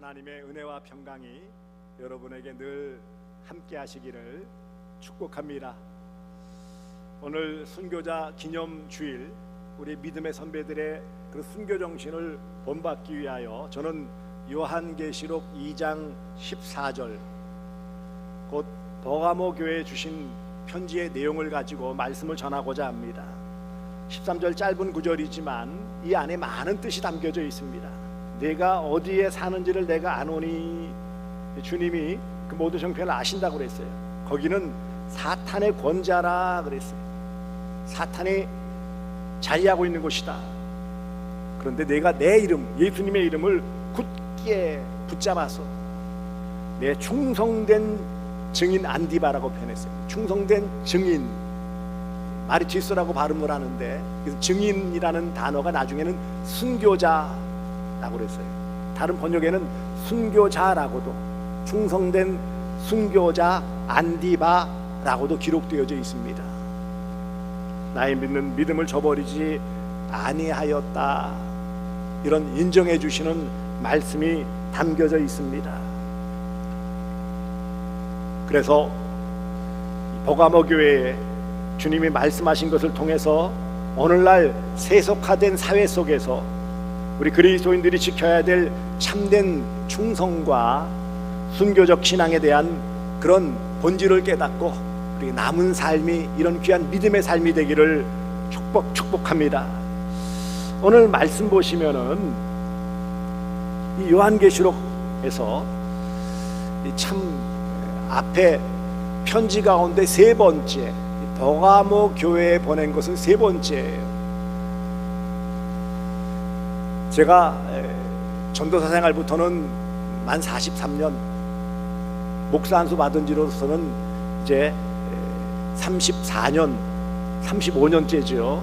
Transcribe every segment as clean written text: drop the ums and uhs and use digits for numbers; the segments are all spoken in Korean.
하나님의 은혜와 평강이 여러분에게 늘 함께 하시기를 축복합니다. 오늘 순교자 기념 주일, 우리 믿음의 선배들의 그 순교 정신을 본받기 위하여 저는 요한계시록 2장 14절 곧 버가모 교회에 주신 편지의 내용을 가지고 말씀을 전하고자 합니다. 13절 짧은 구절이지만 이 안에 많은 뜻이 담겨져 있습니다. 내가 어디에 사는지를 내가 아노니, 주님이 그 모든 형편을 아신다고 그랬어요. 거기는 사탄의 권자라 그랬어요. 사탄이 자리하고 있는 곳이다. 그런데 내가 내 이름, 예수님의 이름을 굳게 붙잡아서 내 충성된 증인 안디바라고 표현했어요. 충성된 증인, 마리티스라고 발음을 하는데 증인이라는 단어가 나중에는 순교자라고 그랬어요. 다른 번역에는 순교자라고도, 충성된 순교자 안디바라고도 기록되어져 있습니다. 나의 믿는 믿음을 저버리지 아니하였다, 이런 인정해 주시는 말씀이 담겨져 있습니다. 그래서 버가모 교회에 주님이 말씀하신 것을 통해서 오늘날 세속화된 사회 속에서 우리 그리스도인들이 지켜야 될 참된 충성과 순교적 신앙에 대한 그런 본질을 깨닫고 우리 남은 삶이 이런 귀한 믿음의 삶이 되기를 축복합니다. 오늘 말씀 보시면은 이 요한계시록에서 참 앞에 편지 가운데 세 번째, 버가모 교회에 보낸 것은 세 번째예요. 제가 전도사 생활부터는 만 43년, 목사 안수 받은 지로서는 이제 34년, 35년째죠.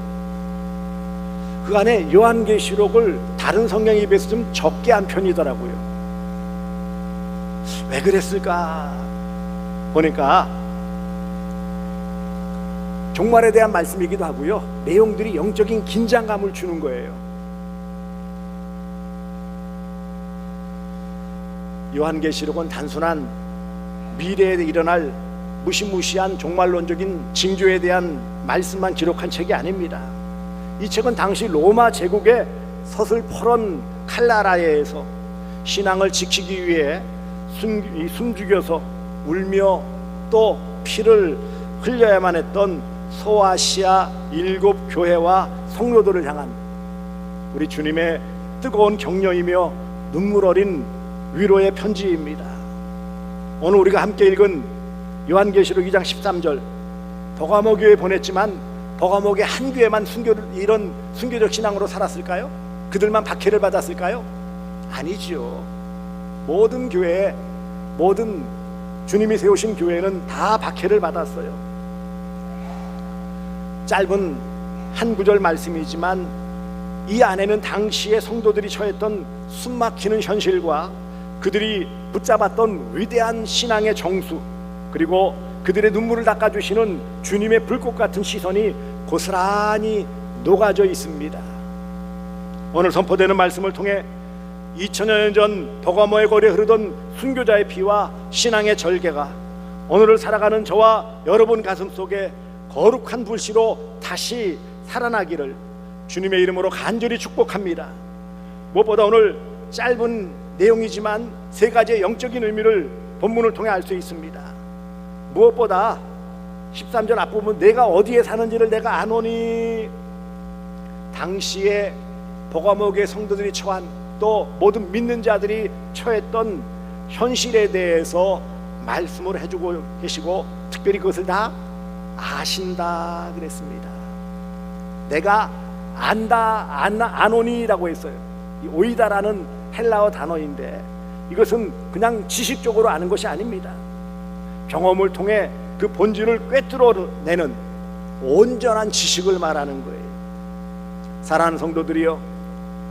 그간에 요한계시록을 다른 성경에 비해서 좀 적게 한 편이더라고요. 왜 그랬을까 보니까 종말에 대한 말씀이기도 하고요, 내용들이 영적인 긴장감을 주는 거예요. 요한계시록은 단순한 미래에 일어날 무시무시한 종말론적인 징조에 대한 말씀만 기록한 책이 아닙니다. 이 책은 당시 로마 제국의 서슬퍼런 칼라라에서 신앙을 지키기 위해 숨죽여서 울며 또 피를 흘려야만 했던 소아시아 7 교회와 성도들을 향한 우리 주님의 뜨거운 격려이며 눈물 어린 위로의 편지입니다. 오늘 우리가 함께 읽은 요한계시록 2장 13절, 버가모 교회에 보냈지만 버가모의 한 교회만 이런 순교적 신앙으로 살았을까요? 그들만 박해를 받았을까요? 아니죠. 모든 교회, 모든 주님이 세우신 교회는 다 박해를 받았어요. 짧은 한 구절 말씀이지만 이 안에는 당시의 성도들이 처했던 숨막히는 현실과 그들이 붙잡았던 위대한 신앙의 정수, 그리고 그들의 눈물을 닦아주시는 주님의 불꽃 같은 시선이 고스란히 녹아져 있습니다. 오늘 선포되는 말씀을 통해 2000여 년 전 버가모의 거리에 흐르던 순교자의 피와 신앙의 절개가 오늘을 살아가는 저와 여러분 가슴 속에 거룩한 불씨로 다시 살아나기를 주님의 이름으로 간절히 축복합니다. 무엇보다 오늘 짧은 내용이지만 세 가지의 영적인 의미를 본문을 통해 알 수 있습니다. 무엇보다 13절 앞부분, 내가 어디에 사는지를 내가 아노니, 당시에 버가모교회 성도들이 처한, 또 모든 믿는 자들이 처했던 현실에 대해서 말씀을 해주고 계시고 특별히 그것을 다 아신다 그랬습니다. 내가 안다, 아노니라고 했어요. 이 오이다라는 헬라어 단어인데 이것은 그냥 지식적으로 아는 것이 아닙니다. 경험을 통해 그 본질을 꿰뚫어내는 온전한 지식을 말하는 거예요. 사랑하는 성도들이여,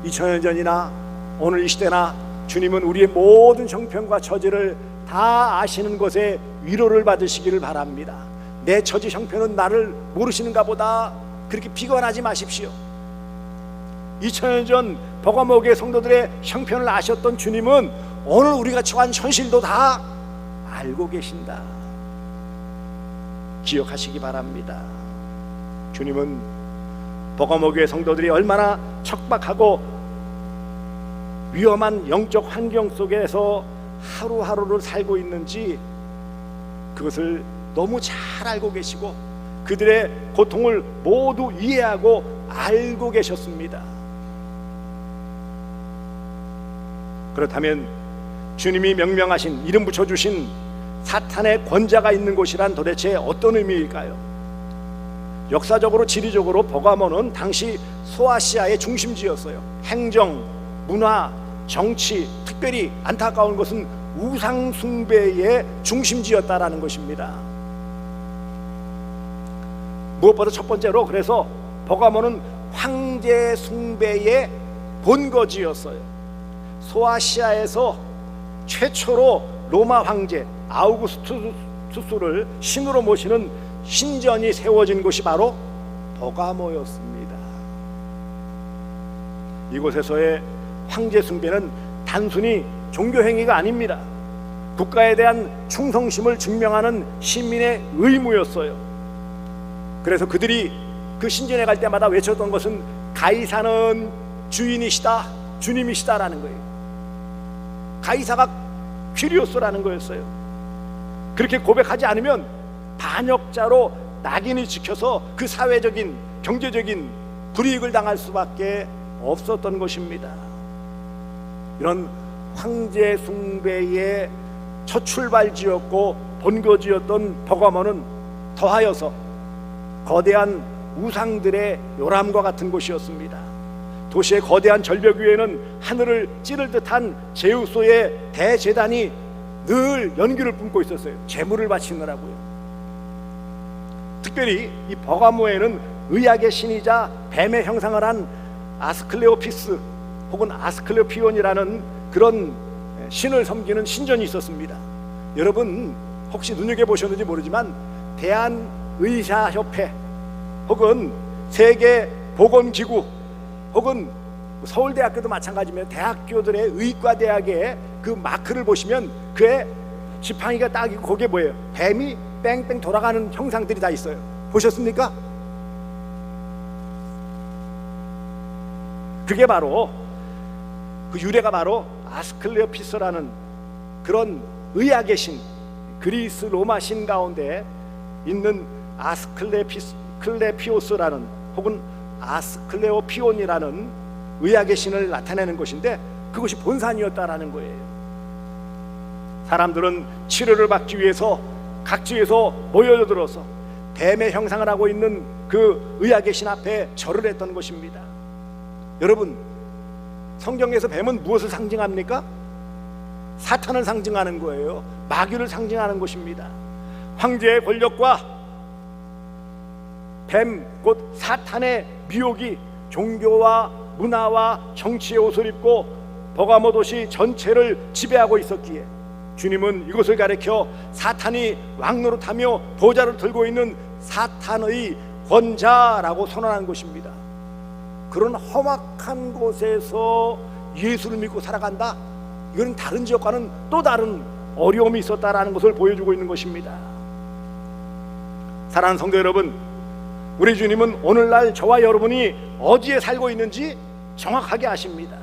2000년 전이나 오늘 이 시대나 주님은 우리의 모든 형편과 처지를 다 아시는 것에 위로를 받으시기를 바랍니다. 내 처지 형편은 나를 모르시는가 보다 그렇게 비관하지 마십시오. 2000년 전 버가모교회 성도들의 형편을 아셨던 주님은 오늘 우리가 처한 현실도 다 알고 계신다. 기억하시기 바랍니다. 주님은 버가모 교회 성도들이 얼마나 척박하고 위험한 영적 환경 속에서 하루하루를 살고 있는지 그것을 너무 잘 알고 계시고 그들의 고통을 모두 이해하고 알고 계셨습니다. 그렇다면 주님이 명명하신, 이름 붙여주신 사탄의 권자가 있는 곳이란 도대체 어떤 의미일까요? 역사적으로 지리적으로 버가모는 당시 소아시아의 중심지였어요. 행정, 문화, 정치, 특별히 안타까운 것은 우상 숭배의 중심지였다라는 것입니다. 무엇보다 첫 번째로 그래서 버가모는 황제 숭배의 본거지였어요. 소아시아에서 최초로 로마 황제 아우구스투스를 신으로 모시는 신전이 세워진 곳이 바로 버가모였습니다. 이곳에서의 황제 숭배는 단순히 종교 행위가 아닙니다. 국가에 대한 충성심을 증명하는 시민의 의무였어요. 그래서 그들이 그 신전에 갈 때마다 외쳤던 것은 가이사는 주인이시다, 주님이시다라는 거예요. 가이사가 퀴리오스라는 거였어요. 그렇게 고백하지 않으면 반역자로 낙인이 찍혀서 그 사회적인, 경제적인 불이익을 당할 수밖에 없었던 것입니다. 이런 황제 숭배의 첫 출발지였고 본거지였던 버가모는 더하여서 거대한 우상들의 요람과 같은 곳이었습니다. 도시의 거대한 절벽 위에는 하늘을 찌를 듯한 제우스의 대제단이 늘 연기를 뿜고 있었어요. 제물을 바치느라고요. 특별히 이 버가모에는 의학의 신이자 뱀의 형상을 한 아스클레오피스 혹은 아스클레오피온이라는 그런 신을 섬기는 신전이 있었습니다. 여러분 혹시 눈여겨보셨는지 모르지만 대한의사협회 혹은 세계보건기구 혹은 서울대학교도 마찬가지입니다. 대학교들의 의과대학의 그 마크를 보시면 그의 지팡이가 딱 있고 거기에 뭐예요? 뱀이 뺑뺑 돌아가는 형상들이 다 있어요. 보셨습니까? 그게 바로 그 유래가 바로 아스클레오피스라는 그런 의학의 신, 그리스 로마 신 가운데 있는 아스클레피오스라는 혹은 아스클레오피온이라는 의학의 신을 나타내는 것인데 그것이 본산이었다라는 거예요. 사람들은 치료를 받기 위해서 각지에서 모여들어서 뱀의 형상을 하고 있는 그 의학의 신 앞에 절을 했던 것입니다. 여러분, 성경에서 뱀은 무엇을 상징합니까? 사탄을 상징하는 거예요. 마귀를 상징하는 것입니다. 황제의 권력과 뱀, 곧 사탄의 미혹이 종교와 문화와 정치의 옷을 입고 버가모 도시 전체를 지배하고 있었기에 주님은 이것을 가리켜 사탄이 왕노릇하며 보좌를 들고 있는 사탄의 권자라고 선언한 것입니다. 그런 험악한 곳에서 예수를 믿고 살아간다? 이건 다른 지역과는 또 다른 어려움이 있었다라는 것을 보여주고 있는 것입니다. 사랑하는 성도 여러분, 우리 주님은 오늘날 저와 여러분이 어디에 살고 있는지 정확하게 아십니다.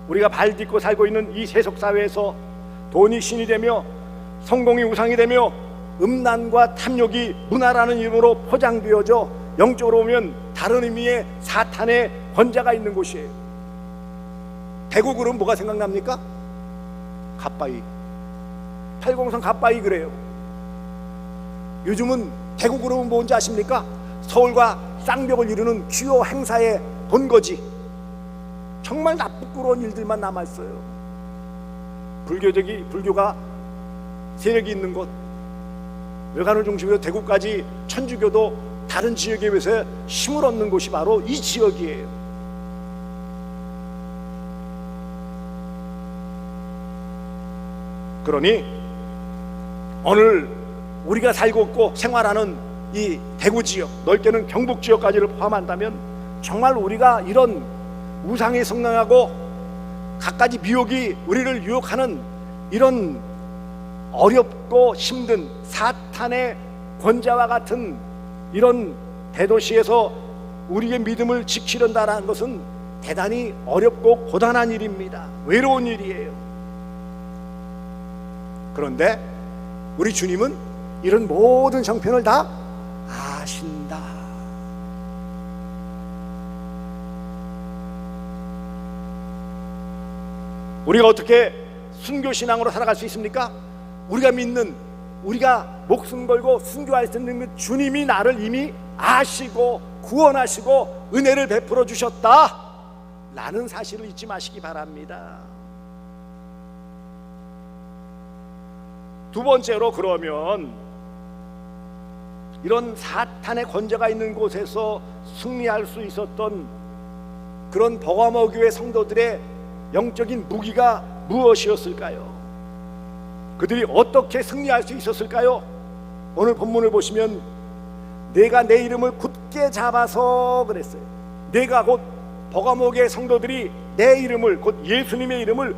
우리가 발 딛고 살고 있는 이 세속사회에서 돈이 신이 되며 성공이 우상이 되며 음란과 탐욕이 문화라는 이름으로 포장되어져 영적으로 보면 다른 의미의 사탄의 권자가 있는 곳이에요. 대구 그러면 뭐가 생각납니까? 갓바위, 팔공산 갓바위 그래요. 요즘은 대구 그러면 뭔지 아십니까? 서울과 쌍벽을 이루는 주요 행사의 본거지. 정말 나쁘고 일들만 남아있어요. 불교가 세력이 있는 곳, 외관을 중심으로 대구까지 천주교도 다른 지역에 비해서 힘을 얻는 곳이 바로 이 지역이에요. 그러니 오늘 우리가 살고 있고 생활하는 이 대구 지역, 넓게는 경북 지역까지를 포함한다면 정말 우리가 이런 우상에 성행하고 갖가지 미혹이 우리를 유혹하는 이런 어렵고 힘든 사탄의 권자와 같은 이런 대도시에서 우리의 믿음을 지키려다라는 것은 대단히 어렵고 고단한 일입니다. 외로운 일이에요. 그런데 우리 주님은 이런 모든 형편을 다 아신다. 우리가 어떻게 순교신앙으로 살아갈 수 있습니까? 우리가 믿는, 우리가 목숨 걸고 순교할 수 있는 그 주님이 나를 이미 아시고 구원하시고 은혜를 베풀어 주셨다 라는 사실을 잊지 마시기 바랍니다. 두 번째로, 그러면 이런 사탄의 권세가 있는 곳에서 승리할 수 있었던 그런 버가모 교회 성도들의 영적인 무기가 무엇이었을까요? 그들이 어떻게 승리할 수 있었을까요? 오늘 본문을 보시면 내가 내 이름을 굳게 잡아서 그랬어요. 내가 곧 버가모 교회 성도들이 내 이름을, 곧 예수님의 이름을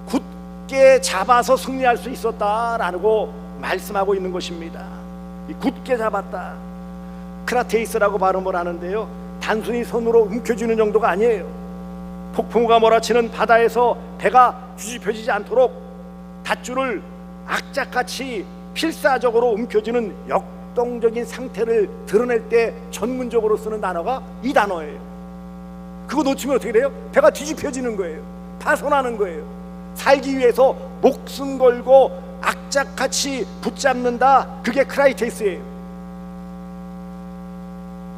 굳게 잡아서 승리할 수 있었다라고 말씀하고 있는 것입니다. 이 굳게 잡았다, 크라테이스라고 발음을 하는데요, 단순히 손으로 움켜쥐는 정도가 아니에요. 폭풍우가 몰아치는 바다에서 배가 뒤집혀지지 않도록 닷줄을 악착같이 필사적으로 움켜쥐는 역동적인 상태를 드러낼 때 전문적으로 쓰는 단어가 이 단어예요. 그거 놓치면 어떻게 돼요? 배가 뒤집혀지는 거예요. 파손하는 거예요. 살기 위해서 목숨 걸고 악착같이 붙잡는다, 그게 크라이테스예요.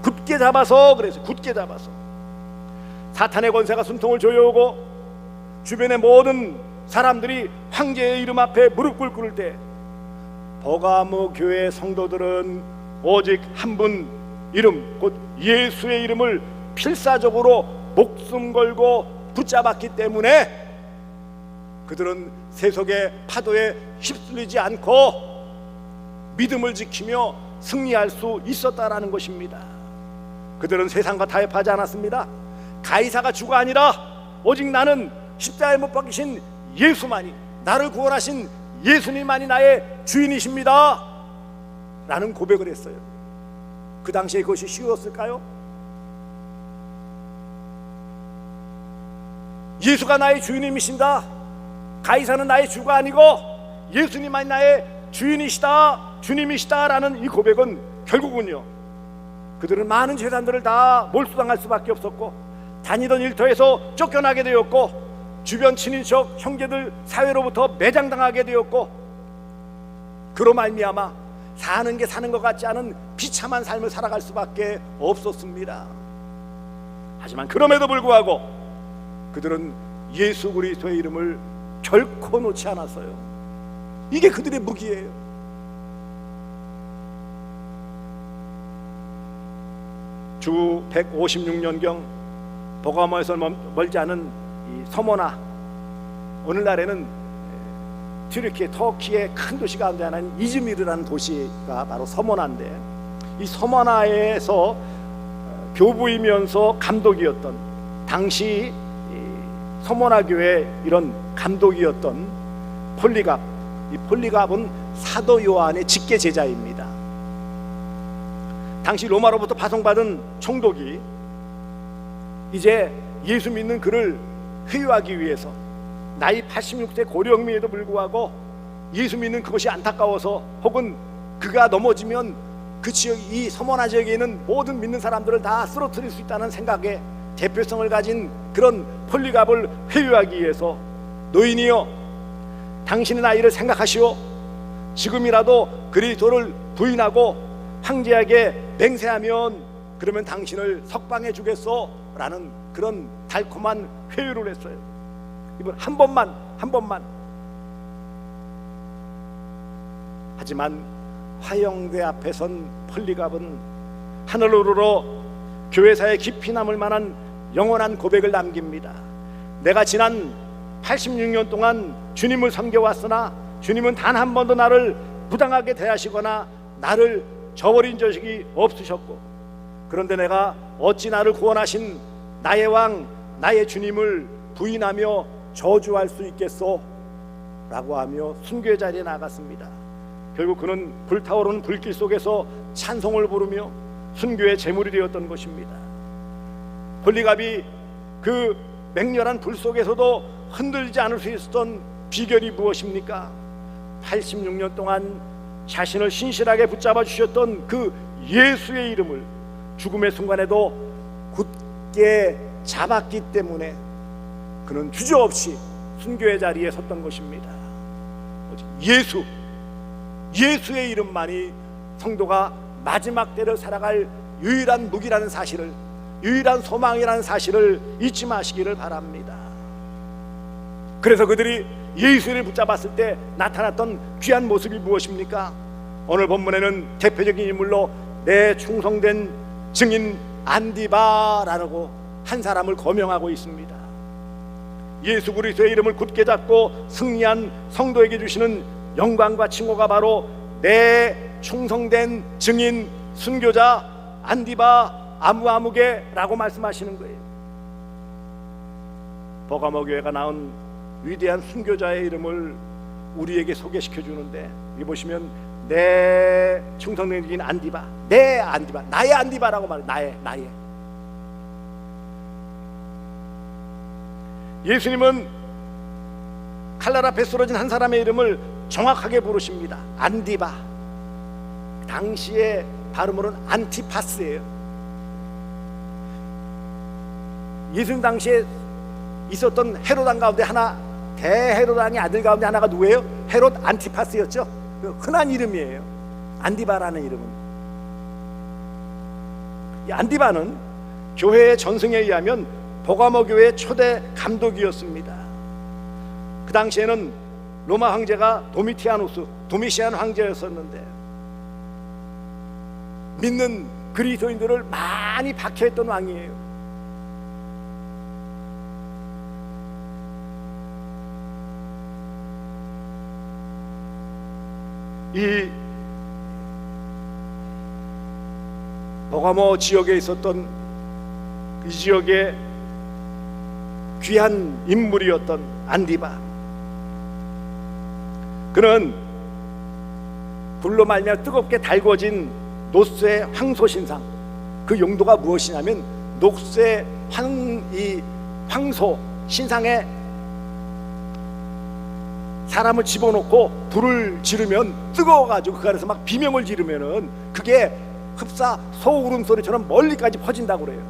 굳게 잡아서, 그래서 굳게 잡아서 사탄의 권세가 숨통을 조여오고 주변의 모든 사람들이 황제의 이름 앞에 무릎 꿇을 때 버가모 교회 성도들은 오직 한 분 이름, 곧 예수의 이름을 필사적으로 목숨 걸고 붙잡았기 때문에 그들은 세속의 파도에 휩쓸리지 않고 믿음을 지키며 승리할 수 있었다라는 것입니다. 그들은 세상과 타협하지 않았습니다. 가이사가 주가 아니라 오직 나는 십자가에 못 박히신 예수만이, 나를 구원하신 예수님만이 나의 주인이십니다 라는 고백을 했어요. 그 당시에 그것이 쉬웠을까요? 예수가 나의 주인님이신다, 가이사는 나의 주가 아니고 예수님만이 나의 주인이시다, 주님이시다 라는 이 고백은 결국은요, 그들은 많은 재산들을 다 몰수당할 수밖에 없었고 다니던 일터에서 쫓겨나게 되었고 주변 친인척 형제들 사회로부터 매장당하게 되었고 그로 말미암아 사는 게 사는 것 같지 않은 비참한 삶을 살아갈 수밖에 없었습니다. 하지만 그럼에도 불구하고 그들은 예수 그리스도의 이름을 결코 놓지 않았어요. 이게 그들의 무기예요. 주 156년경 버가모에서 멀지 않은 이 서모나, 오늘날에는 튀르키예, 터키의 큰 도시 가운데 하나인 이즈미르라는 도시가 바로 서모나인데, 이 서모나에서 교부이면서 감독이었던, 당시 서모나 교회 이런 감독이었던 폴리갑, 이 폴리갑은 사도 요한의 직계 제자입니다. 당시 로마로부터 파송받은 총독이 이제 예수 믿는 그를 회유하기 위해서 나이 86세 고령임에도 불구하고 예수 믿는 그것이 안타까워서, 혹은 그가 넘어지면 그 지역, 이 서머나 지역에 있는 모든 믿는 사람들을 다 쓰러뜨릴 수 있다는 생각에 대표성을 가진 그런 폴리갑을 회유하기 위해서, 노인이여 당신의 나이를 생각하시오, 지금이라도 그리스도를 부인하고 황제에게 맹세하면 그러면 당신을 석방해 주겠소 라는 그런 달콤한 회유를 했어요. 이번 한 번만. 하지만 화영대 앞에 선 폴리갑은 하늘으로 교회사에 깊이 남을 만한 영원한 고백을 남깁니다. 내가 지난 86년 동안 주님을 섬겨왔으나 주님은 단 한 번도 나를 부당하게 대하시거나 나를 저버린 적이 없으셨고, 그런데 내가 어찌 나를 구원하신 나의 왕, 나의 주님을 부인하며 저주할 수 있겠소? 라고 하며 순교의 자리에 나갔습니다. 결국 그는 불타오르는 불길 속에서 찬송을 부르며 순교의 제물이 되었던 것입니다. 홀리갑이 그 맹렬한 불 속에서도 흔들리지 않을 수 있었던 비결이 무엇입니까? 86년 동안 자신을 신실하게 붙잡아 주셨던 그 예수의 이름을 죽음의 순간에도 굳게 잡았기 때문에 그는 주저없이 순교의 자리에 섰던 것입니다. 예수의 이름만이 성도가 마지막 때를 살아갈 유일한 무기라는 사실을, 유일한 소망이라는 사실을 잊지 마시기를 바랍니다. 그래서 그들이 예수를 붙잡았을 때 나타났던 귀한 모습이 무엇입니까? 오늘 본문에는 대표적인 인물로 내 충성된 증인 안디바라고 한 사람을 거명하고 있습니다. 예수 그리스도의 이름을 굳게 잡고 승리한 성도에게 주시는 영광과 칭호가 바로 내 충성된 증인 순교자 안디바 아무아무게라고 말씀하시는 거예요. 버가모 교회가 낳은 위대한 순교자의 이름을 우리에게 소개시켜 주는데, 여기 보시면 내 충성된 증인 안디바, 내 안디바, 나의 안디바라고 말해요. 나의. 예수님은 칼날 앞에 쓰러진 한 사람의 이름을 정확하게 부르십니다. 안디바. 당시의 발음으로는 안티파스예요. 예수님 당시에 있었던 헤롯 왕 가운데 하나, 대헤롯 왕의 아들 가운데 하나가 누구예요? 헤롯 안티파스였죠. 흔한 이름이에요. 안디바라는 이름은. 이 안디바는 교회의 전승에 의하면 버가모 교회의 초대 감독이었습니다. 그 당시에는 로마 황제가 도미시안 황제였었는데 믿는 그리스도인들을 많이 박해했던 왕이에요. 이 버가모 지역에 있었던 이 지역의 귀한 인물이었던 안디바, 그는 불로 말미암아 뜨겁게 달궈진 노쇠 황소신상, 그 용도가 무엇이냐면 녹쇠 황소 신상에 사람을 집어넣고 불을 지르면 뜨거워가지고 그 안에서 막 비명을 지르면은 그게 흡사 소울음소리처럼 멀리까지 퍼진다고 그래요.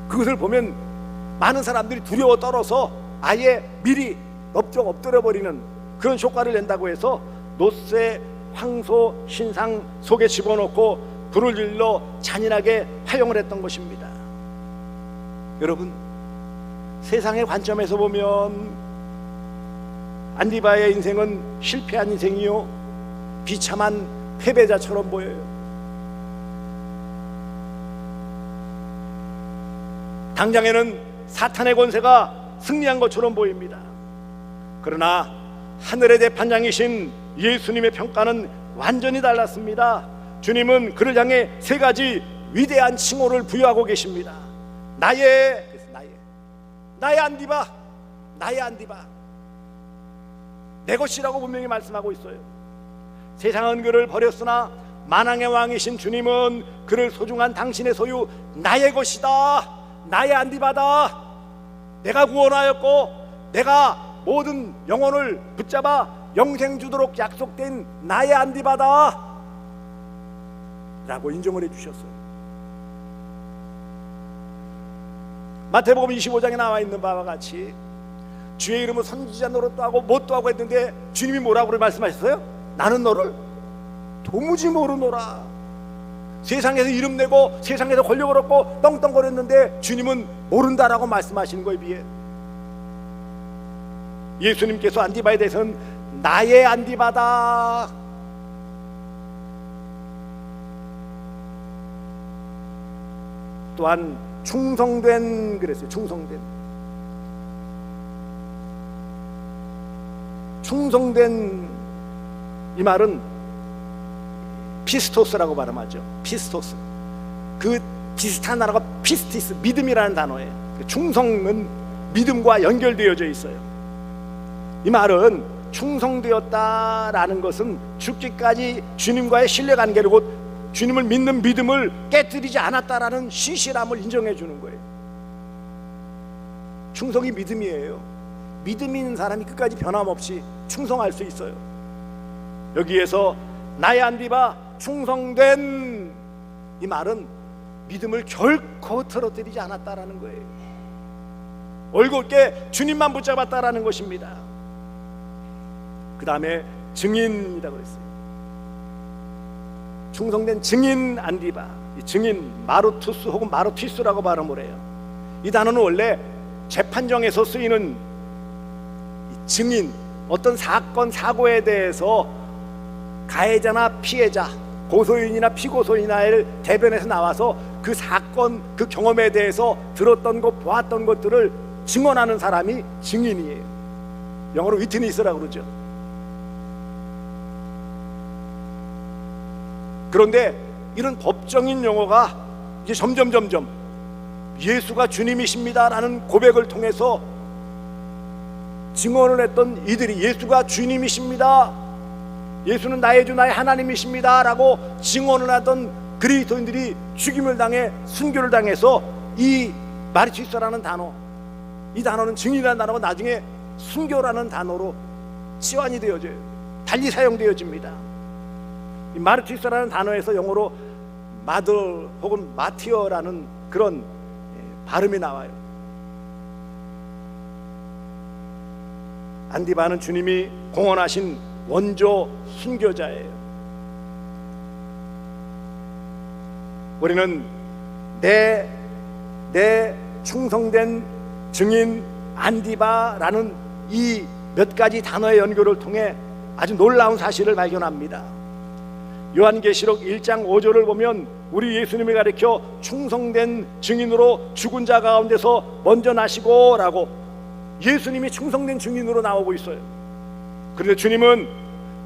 그것을 보면 많은 사람들이 두려워 떨어서 아예 미리 엎드려 버리는 그런 효과를 낸다고 해서 노쇠 황소 신상 속에 집어넣고 불을 질러 잔인하게 활용을 했던 것입니다. 여러분, 세상의 관점에서 보면 안디바의 인생은 실패한 인생이요, 비참한 패배자처럼 보여요. 당장에는 사탄의 권세가 승리한 것처럼 보입니다. 그러나 하늘의 대판장이신 예수님의 평가는 완전히 달랐습니다. 주님은 그를 향해 세 가지 위대한 칭호를 부여하고 계십니다. 나의 안디바, 나의 안디바, 내 것이라고 분명히 말씀하고 있어요. 세상은 그를 버렸으나 만왕의 왕이신 주님은 그를 소중한 당신의 소유, 나의 것이다, 나의 안디바다, 내가 구원하였고 내가 모든 영혼을 붙잡아 영생 주도록 약속된 나의 안디바다 라고 인정을 해주셨어요. 마태복음 25장에 나와 있는 바와 같이 주의 이름을 선지자 노릇도 하고 못도 하고 했는데 주님이 뭐라고 말씀하셨어요? 나는 너를 도무지 모르노라. 세상에서 이름 내고 세상에서 권력을 얻고 떵떵거렸는데 주님은 모른다라고 말씀하시는 거에 비해 예수님께서 안디바에 대해서는 나의 안디바다, 또한 충성된 그랬어요. 충성된 이 말은 피스토스라고 발음하죠. 피스토스, 그 비슷한 단어가 피스티스, 믿음이라는 단어예요. 충성은 믿음과 연결되어져 있어요. 이 말은 충성되었다라는 것은 죽기까지 주님과의 신뢰관계를, 곧 주님을 믿는 믿음을 깨뜨리지 않았다라는 신실함을 인정해 주는 거예요. 충성이 믿음이에요. 믿음 있는 사람이 끝까지 변함없이 충성할 수 있어요. 여기에서 나의 안디바 충성된, 이 말은 믿음을 결코 틀어뜨리지 않았다라는 거예요. 올곧게 주님만 붙잡았다라는 것입니다. 그 다음에 증인이라고 했어요. 충성된 증인 안디바. 이 증인 마루투스 혹은 마루티스라고 발음을 해요. 이 단어는 원래 재판정에서 쓰이는 증인, 어떤 사건 사고에 대해서 가해자나 피해자, 고소인이나 피고소인을 대변해서 나와서 그 사건, 그 경험에 대해서 들었던 것, 보았던 것들을 증언하는 사람이 증인이에요. 영어로 위트니스라고 그러죠. 그런데 이런 법정인 용어가 이제 점점 예수가 주님이십니다라는 고백을 통해서 증언을 했던 이들이, 예수가 주님이십니다, 예수는 나의 주 나의 하나님이십니다 라고 증언을 하던 그리스도인들이 죽임을 당해 순교를 당해서 이 마르티스라는 단어, 이 단어는 증인이라는 단어가 나중에 순교라는 단어로 치환이 되어져요. 달리 사용되어집니다. 이 마르티스라는 단어에서 영어로 마더 혹은 마티어라는 그런 발음이 나와요. 안디바는 주님이 공언하신 원조 순교자예요. 우리는 내 충성된 증인 안디바라는 이 몇 가지 단어의 연결을 통해 아주 놀라운 사실을 발견합니다. 요한계시록 1장 5절을 보면 우리 예수님이 가리켜 충성된 증인으로 죽은 자 가운데서 먼저 나시고 라고 예수님이 충성된 증인으로 나오고 있어요. 그런데 주님은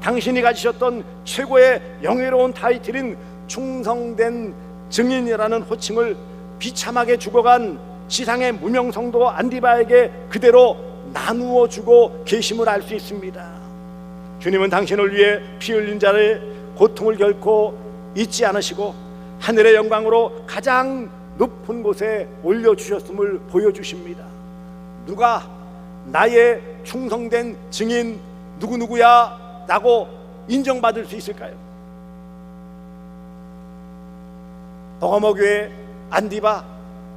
당신이 가지셨던 최고의 영예로운 타이틀인 충성된 증인이라는 호칭을 비참하게 죽어간 지상의 무명 성도 안디바에게 그대로 나누어 주고 계심을 알 수 있습니다. 주님은 당신을 위해 피 흘린 자의 고통을 결코 잊지 않으시고 하늘의 영광으로 가장 높은 곳에 올려주셨음을 보여주십니다. 누가 나의 충성된 증인 누구누구야 라고 인정받을 수 있을까요? 버가모교회 안디바,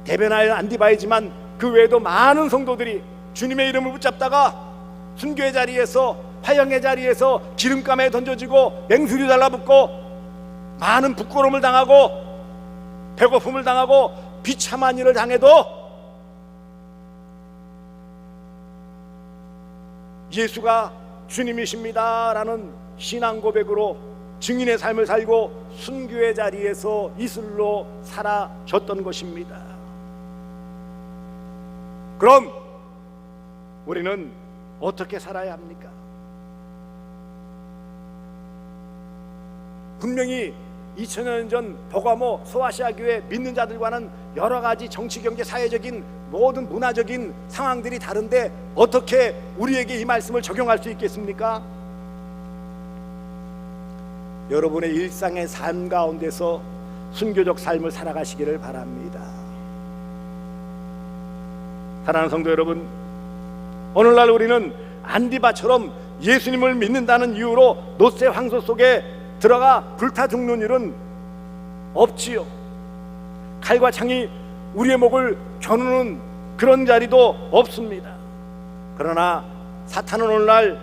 대변하여 안디바이지만 그 외에도 많은 성도들이 주님의 이름을 붙잡다가 순교의 자리에서, 화형의 자리에서 기름감에 던져지고 맹수리 달라붙고 많은 부끄러움을 당하고 배고픔을 당하고 비참한 일을 당해도 예수가 주님이십니다라는 신앙 고백으로 증인의 삶을 살고 순교의 자리에서 이슬로 살아졌던 것입니다. 그럼 우리는 어떻게 살아야 합니까? 분명히 2000년 전 버가모 소아시아 교회 믿는 자들과는 여러 가지 정치, 경제, 사회적인 모든 문화적인 상황들이 다른데 어떻게 우리에게 이 말씀을 적용할 수 있겠습니까? 여러분의 일상의 삶 가운데서 순교적 삶을 살아가시기를 바랍니다. 사랑하는 성도 여러분, 오늘날 우리는 안디바처럼 예수님을 믿는다는 이유로 노새 황소 속에 들어가 불타 죽는 일은 없지요. 칼과 창이 우리의 목을 겨누는 그런 자리도 없습니다. 그러나 사탄은 오늘날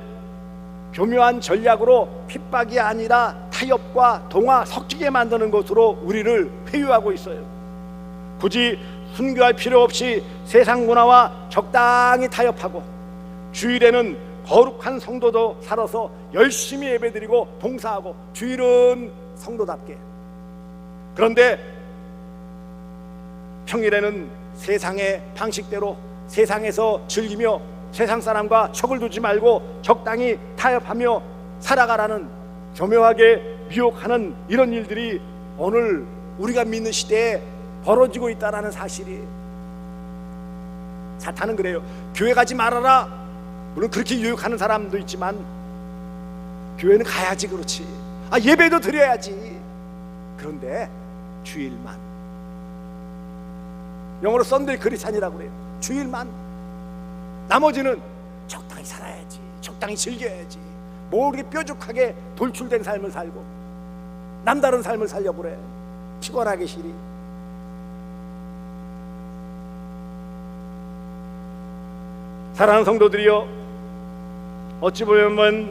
교묘한 전략으로 핍박이 아니라 타협과 동화, 섞이게 만드는 것으로 우리를 회유하고 있어요. 굳이 순교할 필요 없이 세상 문화와 적당히 타협하고 주일에는 거룩한 성도도 살아서 열심히 예배드리고 봉사하고 주일은 성도답게, 그런데 평일에는 세상의 방식대로 세상에서 즐기며 세상 사람과 척을 두지 말고 적당히 타협하며 살아가라는 교묘하게 미혹하는 이런 일들이 오늘 우리가 믿는 시대에 벌어지고 있다는 사실이, 사탄은 그래요. 교회 가지 말아라. 물론 그렇게 유혹하는 사람도 있지만 교회는 가야지. 그렇지. 예배도 드려야지. 그런데 주일만, 영어로 썬데이 크리스찬이라고 그래요. 주일만. 나머지는 적당히 살아야지, 적당히 즐겨야지, 뭐 이렇게 뾰족하게 돌출된 삶을 살고 남다른 삶을 살려고 그래. 피곤하게 시리. 사랑하는 성도들이여, 어찌 보면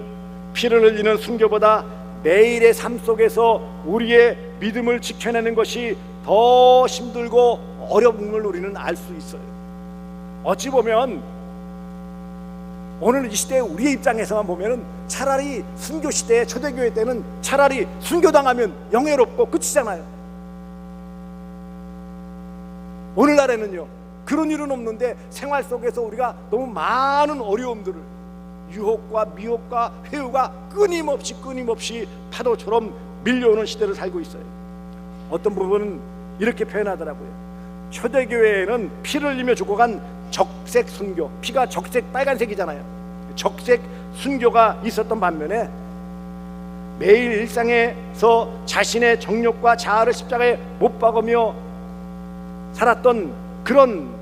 피를 흘리는 순교보다 매일의 삶 속에서 우리의 믿음을 지켜내는 것이 더 힘들고 어려운 걸 우리는 알 수 있어요. 어찌 보면 오늘 이 시대에 우리의 입장에서만 보면은 차라리 순교 시대에, 초대교회 때는 차라리 순교당하면 영예롭고 끝이잖아요. 오늘날에는요 그런 일은 없는데 생활 속에서 우리가 너무 많은 어려움들을, 유혹과 미혹과 회유가 끊임없이 파도처럼 밀려오는 시대를 살고 있어요. 어떤 부분은 이렇게 표현하더라고요. 초대교회에는 피를 흘리며 죽어간 적색 순교, 피가 적색 빨간색이잖아요. 적색 순교가 있었던 반면에 매일 일상에서 자신의 정욕과 자아를 십자가에 못 박으며 살았던 그런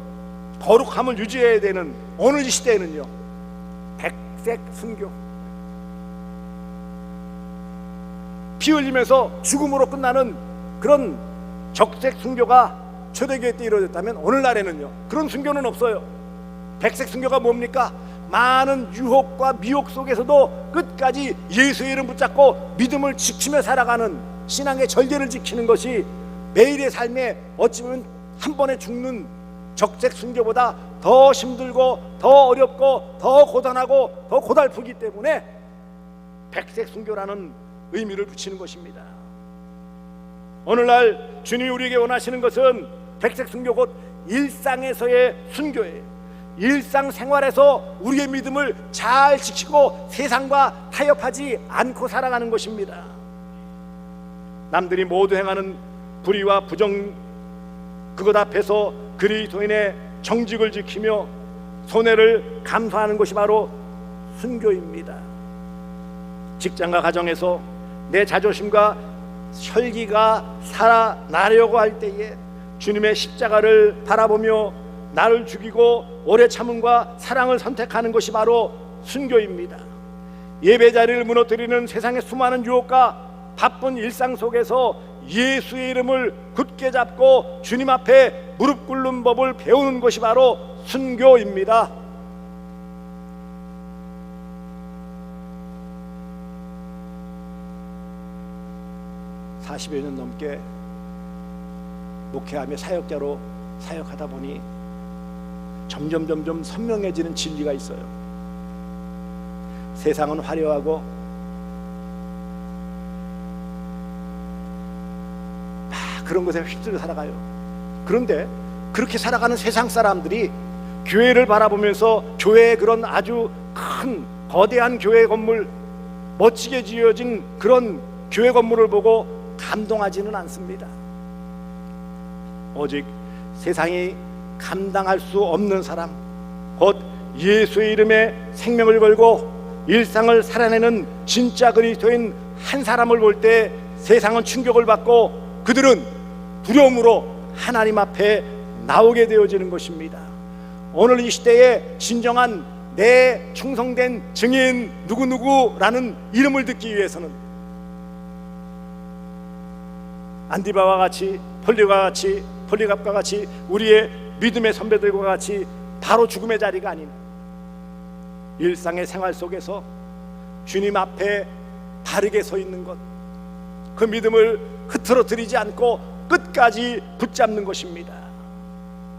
거룩함을 유지해야 되는 오늘 이 시대에는요 백색 순교, 피 흘리면서 죽음으로 끝나는 그런 적색 순교가 초대교회 때 이루어졌다면 오늘날에는요 그런 순교는 없어요. 백색 순교가 뭡니까? 많은 유혹과 미혹 속에서도 끝까지 예수의 이름 붙잡고 믿음을 지키며 살아가는 신앙의 절개를 지키는 것이 매일의 삶에 어찌 보면 한 번에 죽는 적색 순교보다 더 힘들고 더 어렵고 더 고단하고 더 고달프기 때문에 백색 순교라는 의미를 붙이는 것입니다. 오늘날 주님이 우리에게 원하시는 것은 백색 순교, 곧 일상에서의 순교예요. 일상생활에서 우리의 믿음을 잘 지키고 세상과 타협하지 않고 살아가는 것입니다. 남들이 모두 행하는 불의와 부정, 그것 앞에서 그리스도인의 정직을 지키며 손해를 감수하는 것이 바로 순교입니다. 직장과 가정에서 내 자존심과 혈기가 살아나려고 할 때에 주님의 십자가를 바라보며 나를 죽이고 오래 참음과 사랑을 선택하는 것이 바로 순교입니다. 예배 자리를 무너뜨리는 세상의 수많은 유혹과 바쁜 일상 속에서 예수의 이름을 굳게 잡고 주님 앞에 무릎 꿇는 법을 배우는 것이 바로 순교입니다. (40여 년) 넘게 목회하며 사역자로 사역하다 보니 점점 선명해지는 진리가 있어요. 세상은 화려하고 그런 것에 휩쓸려 살아가요. 그런데 그렇게 살아가는 세상 사람들이 교회를 바라보면서 교회의 그런 아주 큰 거대한 교회 건물, 멋지게 지어진 그런 교회 건물을 보고 감동하지는 않습니다. 오직 세상이 감당할 수 없는 사람, 곧 예수의 이름에 생명을 걸고 일상을 살아내는 진짜 그리스도인 한 사람을 볼 때 세상은 충격을 받고 그들은 두려움으로 하나님 앞에 나오게 되어지는 것입니다. 오늘 이 시대에 진정한 내 충성된 증인 누구누구라는 이름을 듣기 위해서는 안디바와 같이, 폴리갑과 같이 우리의 믿음의 선배들과 같이 바로 죽음의 자리가 아닌 일상의 생활 속에서 주님 앞에 바르게 서 있는 것, 그 믿음을 흐트러뜨리지 않고 끝까지 붙잡는 것입니다.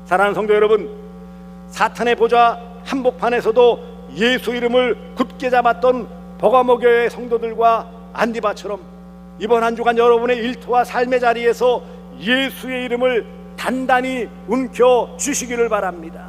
사랑하는 성도 여러분, 사탄의 보좌 한복판에서도 예수 이름을 굳게 잡았던 버가모교회 성도들과 안디바처럼 이번 한 주간 여러분의 일터와 삶의 자리에서 예수의 이름을 단단히 움켜 주시기를 바랍니다.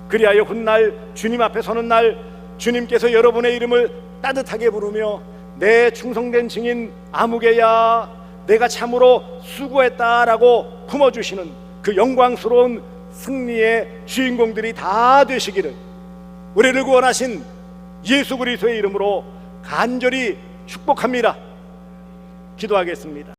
그리하여 훗날 주님 앞에 서는 날 주님께서 여러분의 이름을 따뜻하게 부르며 내 충성된 증인 아무개야, 내가 참으로 수고했다라고 품어주시는 그 영광스러운 승리의 주인공들이 다 되시기를 우리를 구원하신 예수 그리스도의 이름으로 간절히 축복합니다. 기도하겠습니다.